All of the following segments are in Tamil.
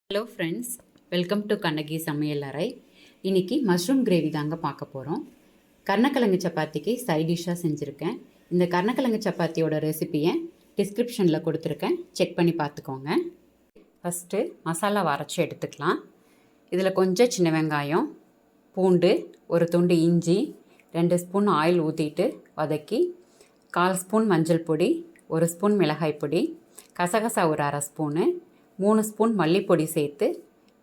Hello friends, welcome to Kannagi சமையல் அறை. இன்றைக்கி மஷ்ரூம் கிரேவி தாங்க பார்க்க போகிறோம். கருணக்கிழங்கு சப்பாத்திக்கு சைட் டிஷ்ஷாக செஞ்சுருக்கேன். இந்த கருணக்கிழங்கு சப்பாத்தியோட ரெசிப்பியை டிஸ்கிரிப்ஷனில் கொடுத்துருக்கேன், செக் பண்ணி பார்த்துக்கோங்க. ஃபஸ்ட்டு மசாலா அரைச்சி எடுத்துக்கலாம். இதில் கொஞ்சம் சின்ன வெங்காயம், பூண்டு, ஒரு துண்டு இஞ்சி, 2 ஸ்பூன் ஆயில் ஊற்றிட்டு வதக்கி 1/4 ஸ்பூன் மஞ்சள் பொடி, 1 ஸ்பூன் மிளகாய் பொடி, கசகசா ஒரு 1/2 ஸ்பூனு, 3 ஸ்பூன் மல்லிப்பொடி சேர்த்து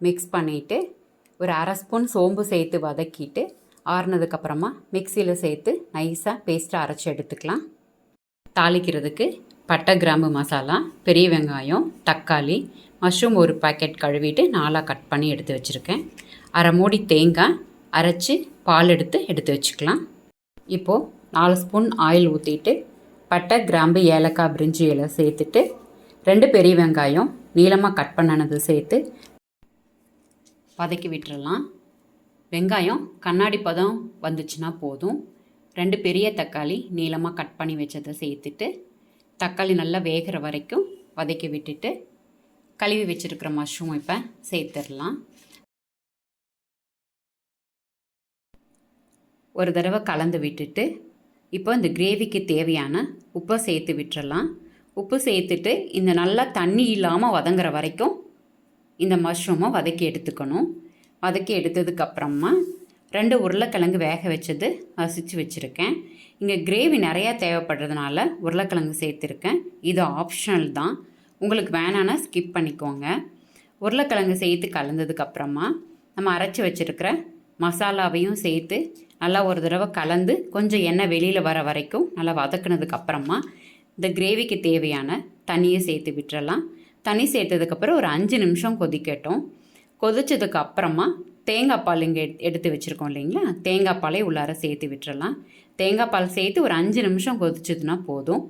மிக்ஸ் பண்ணிவிட்டு ஒரு 1/2 ஸ்பூன் சோம்பு சேர்த்து வதக்கிட்டு ஆறுனதுக்கப்புறமா மிக்சியில் சேர்த்து நைஸாக பேஸ்ட்டாக அரைச்சி எடுத்துக்கலாம். தாளிக்கிறதுக்கு பட்டை, கிராம்பு, மசாலா, பெரிய வெங்காயம், தக்காளி, மஷ்ரூம் ஒரு பாக்கெட் கழுவிட்டு 4ஆக கட் பண்ணி எடுத்து வச்சுருக்கேன். 1/2 மூடி தேங்காய் அரைச்சி பால் எடுத்து வச்சுக்கலாம். இப்போது 4 ஸ்பூன் ஆயில் ஊற்றிட்டு பட்டை, கிராம்பு, ஏலக்காய், பிரிஞ்சி இலை சேர்த்துட்டு 2 பெரிய வெங்காயம் நீளமாக கட் பண்ணனது சேர்த்து வதக்கி விட்டுறலாம். வெங்காயம் கண்ணாடி பதம் வந்துச்சுன்னா போதும். 2 பெரிய தக்காளி நீளமாக கட் பண்ணி வச்சதை சேர்த்துட்டு தக்காளி நல்லா வேகிற வரைக்கும் வதக்கி விட்டுட்டு கழுவி வச்சுருக்கிற மஷ்ரூம் இப்போ சேர்த்துடலாம். ஒரு தடவை கலந்து விட்டுட்டு இப்போ இந்த கிரேவிக்கு தேவையான உப்பை சேர்த்து விட்டுறலாம். உப்பு சேர்த்துட்டு இந்த நல்லா தண்ணி இல்லாமல் வதங்குற வரைக்கும் இந்த மஷ்ரூமை வதக்கி எடுத்துக்கணும். வதக்கி எடுத்ததுக்கப்புறமா 2 உருளைக்கிழங்கு வேக வச்சது மசிச்சு வச்சுருக்கேன். இங்கே கிரேவி நிறையா தேவைப்படுறதுனால உருளைக்கிழங்கு சேர்த்துருக்கேன். இது ஆப்ஷனல் தான், உங்களுக்கு வேணான்னா ஸ்கிப் பண்ணிக்கோங்க. உருளைக்கிழங்கு சேர்த்து கலந்ததுக்கப்புறமா நம்ம அரைச்சி வச்சுருக்கிற மசாலாவையும் சேர்த்து நல்லா ஒரு தடவை கலந்து கொஞ்சம் எண்ணெய் வெளியில் வர வரைக்கும் நல்லா வதக்குனதுக்கப்புறமா இந்த கிரேவிக்கு தேவையான தண்ணியை சேர்த்து விட்டுறலாம். தண்ணி சேர்த்ததுக்கப்புறம் ஒரு 5 நிமிஷம் கொதிக்கட்டும். கொதிச்சதுக்கு அப்புறமா தேங்காய் பால் இங்கே எடுத்து வச்சுருக்கோம் இல்லைங்களா, தேங்காய் பாலை உள்ளார சேர்த்து விட்டுறலாம். தேங்காய் பால் சேர்த்து ஒரு 5 நிமிஷம் கொதிச்சதுன்னா போதும்.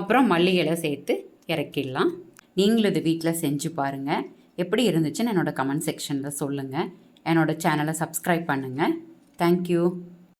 அப்புறம் மல்லி இலை சேர்த்து இறக்கிடலாம். நீங்களும் இது வீட்டில் செஞ்சு பாருங்கள். எப்படி இருந்துச்சுன்னு என்னோடய கமெண்ட் செக்ஷனில் சொல்லுங்கள். என்னோடய சேனலை சப்ஸ்கிரைப் பண்ணுங்கள். தேங்க்யூ.